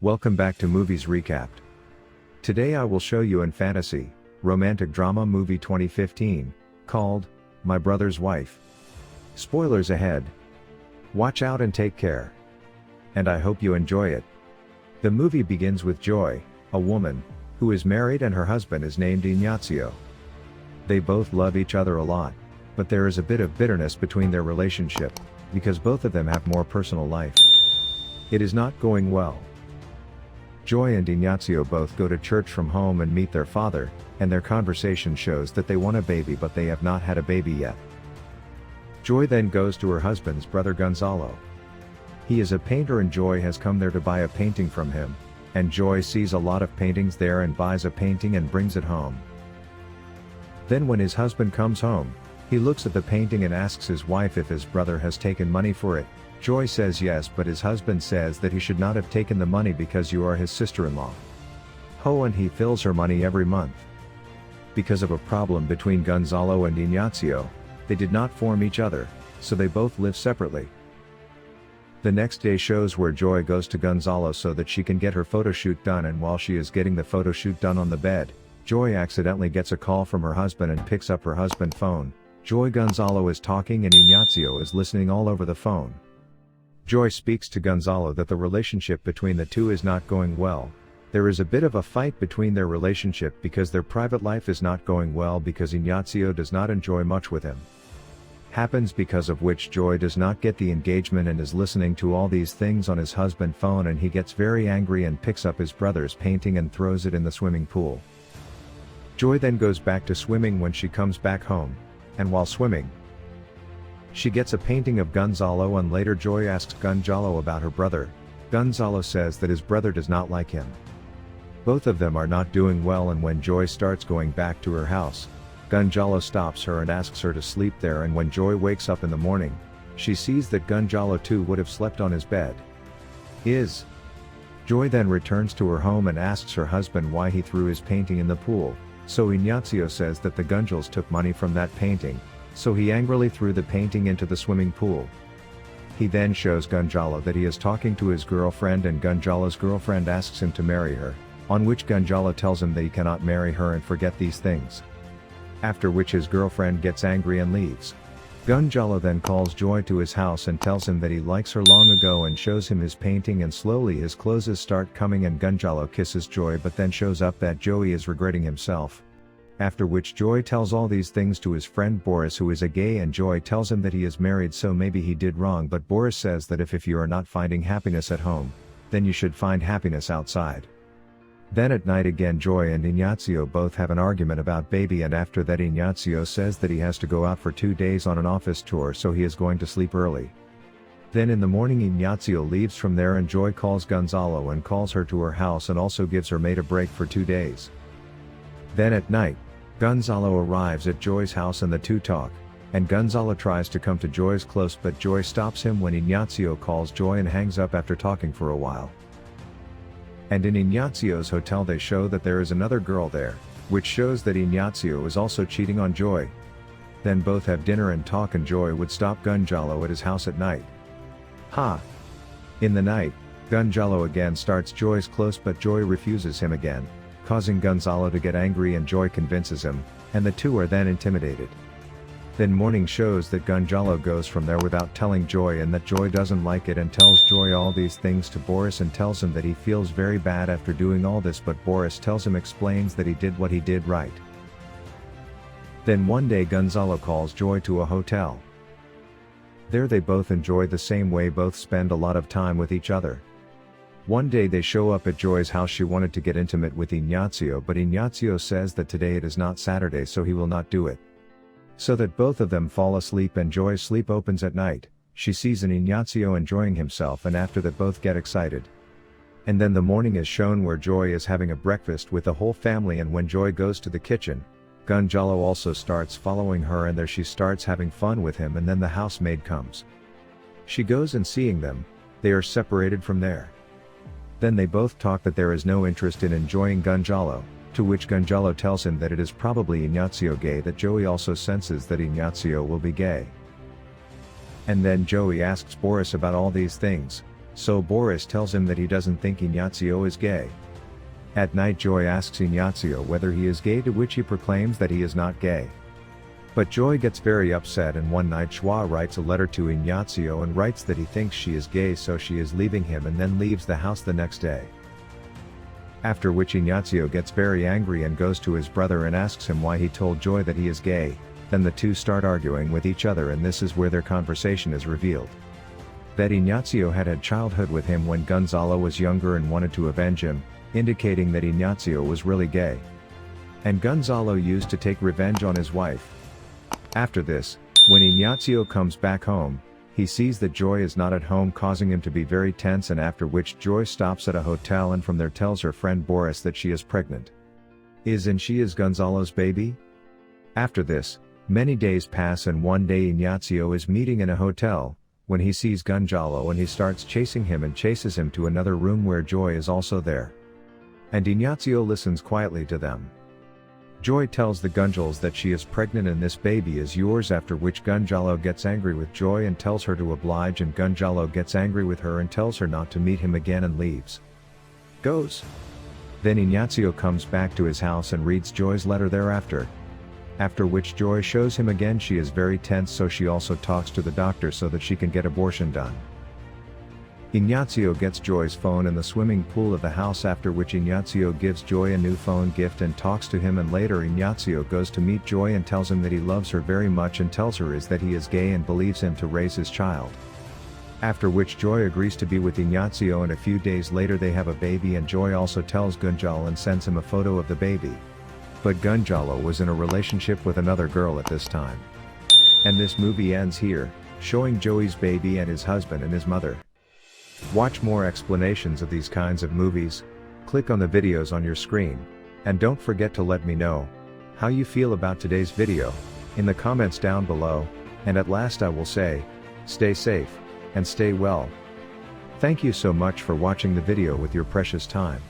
Welcome back to Movies Recapped. Today I will show you an fantasy, romantic drama movie 2015, called, My Brother's Wife. Spoilers ahead. Watch out and take care. And I hope you enjoy it. The movie begins with Joy, a woman, who is married and her husband is named Ignacio. They both love each other a lot, but there is a bit of bitterness between their relationship, because both of them have more personal life. It is not going well. Joy and Ignacio both go to church from home and meet their father, and their conversation shows that they want a baby but they have not had a baby yet. Joy then goes to her husband's brother Gonzalo. He is a painter and Joy has come there to buy a painting from him, and Joy sees a lot of paintings there and buys a painting and brings it home. Then when his husband comes home, he looks at the painting and asks his wife if his brother has taken money for it. Joy says yes, but his husband says that he should not have taken the money because you are his sister-in-law. And he fills her money every month. Because of a problem between Gonzalo and Ignacio, they did not form each other, so they both live separately. The next day shows where Joy goes to Gonzalo so that she can get her photo shoot done, and while she is getting the photo shoot done on the bed, Joy accidentally gets a call from her husband and picks up her husband's phone. Gonzalo is talking and Ignacio is listening all over the phone. Joy speaks to Gonzalo that the relationship between the two is not going well. There is a bit of a fight between their relationship because their private life is not going well because Ignacio does not enjoy much with him. Happens because of which Joy does not get the engagement and is listening to all these things on his husband's phone, and he gets very angry and picks up his brother's painting and throws it in the swimming pool. Joy then goes back to swimming when she comes back home, and while swimming, she gets a painting of Gonzalo, and later Joy asks Gonzalo about her brother. Gonzalo says that his brother does not like him. Both of them are not doing well, and when Joy starts going back to her house, Gonzalo stops her and asks her to sleep there, and when Joy wakes up in the morning, she sees that Gonzalo too would have slept on his bed. Joy then returns to her home and asks her husband why he threw his painting in the pool, so Ignacio says that the Gonzales took money from that painting, so he angrily threw the painting into the swimming pool. He then shows Gonzalo that he is talking to his girlfriend, and Gonzalo's girlfriend asks him to marry her, on which Gonzalo tells him that he cannot marry her and forget these things. After which his girlfriend gets angry and leaves. Gonzalo then calls Joy to his house and tells him that he likes her long ago and shows him his painting, and slowly his clothes start coming and Gonzalo kisses Joy, but then shows up that Joey is regretting himself. After which Joy tells all these things to his friend Boris, who is a gay, and Joy tells him that he is married so maybe he did wrong, but Boris says that if you are not finding happiness at home, then you should find happiness outside. Then at night again Joy and Ignacio both have an argument about baby, and after that Ignacio says that he has to go out for 2 days on an office tour, so he is going to sleep early. Then in the morning Ignacio leaves from there, and Joy calls Gonzalo and calls her to her house and also gives her maid a break for 2 days. Then at night, Gonzalo arrives at Joy's house and the two talk, and Gonzalo tries to come to Joy's close, but Joy stops him when Ignacio calls Joy and hangs up after talking for a while. And in Ignacio's hotel they show that there is another girl there, which shows that Ignacio is also cheating on Joy. Then both have dinner and talk, and Joy would stop Gonzalo at his house at night. In the night, Gonzalo again starts Joy's close, but Joy refuses him again, causing Gonzalo to get angry, and Joy convinces him, and the two are then intimidated. Then morning shows that Gonzalo goes from there without telling Joy, and that Joy doesn't like it and tells Joy all these things to Boris and tells him that he feels very bad after doing all this, but Boris tells him, explains that he did what he did right. Then one day Gonzalo calls Joy to a hotel. There they both enjoy the same way, both spend a lot of time with each other. One day they show up at Joy's house. She wanted to get intimate with Ignacio, but Ignacio says that today it is not Saturday, so he will not do it. So that both of them fall asleep, and Joy's sleep opens at night. She sees an Ignacio enjoying himself, and after that both get excited. And then the morning is shown where Joy is having a breakfast with the whole family, and when Joy goes to the kitchen, Gonzalo also starts following her, and there she starts having fun with him, and then the housemaid comes. She goes and seeing them, they are separated from there. Then they both talk that there is no interest in enjoying Gonzalo, to which Gonzalo tells him that it is probably Ignacio gay, that Joey also senses that Ignacio will be gay. And then Joey asks Boris about all these things, So Boris tells him that he doesn't think Ignacio is gay. At night Joy asks Ignacio whether he is gay, to which he proclaims that he is not gay. But Joy gets very upset, and one night Joie writes a letter to Ignacio and writes that he thinks she is gay, so she is leaving him, and then leaves the house the next day. After which Ignacio gets very angry and goes to his brother and asks him why he told Joy that he is gay. Then the two start arguing with each other, and this is where their conversation is revealed. That Ignacio had childhood with him when Gonzalo was younger and wanted to avenge him, indicating that Ignacio was really gay. And Gonzalo used to take revenge on his wife. After this, when Ignacio comes back home, he sees that Joy is not at home, causing him to be very tense, and after which Joy stops at a hotel and from there tells her friend Boris that she is pregnant. She is Gonzalo's baby? After this, many days pass, and one day Ignacio is meeting in a hotel, when he sees Gonzalo and he starts chasing him and chases him to another room where Joy is also there. And Ignacio listens quietly to them. Joy tells the Gonzales that she is pregnant and this baby is yours, after which Gonzalo gets angry with Joy and tells her to oblige, and Gonzalo gets angry with her and tells her not to meet him again and leaves. Then Ignacio comes back to his house and reads Joy's letter thereafter. After which Joy shows him again she is very tense, so she also talks to the doctor so that she can get abortion done. Ignacio gets Joy's phone in the swimming pool of the house, after which Ignacio gives Joy a new phone gift and talks to him, and later Ignacio goes to meet Joy and tells him that he loves her very much and tells her that he is gay and believes him to raise his child. After which Joy agrees to be with Ignacio, and a few days later they have a baby, and Joy also tells Gonzalo and sends him a photo of the baby. But Gonzalo was in a relationship with another girl at this time. And this movie ends here, showing Joey's baby and his husband and his mother. Watch more explanations of these kinds of movies, click on the videos on your screen, and don't forget to let me know how you feel about today's video in the comments down below, and at last I will say, stay safe, and stay well. Thank you so much for watching the video with your precious time.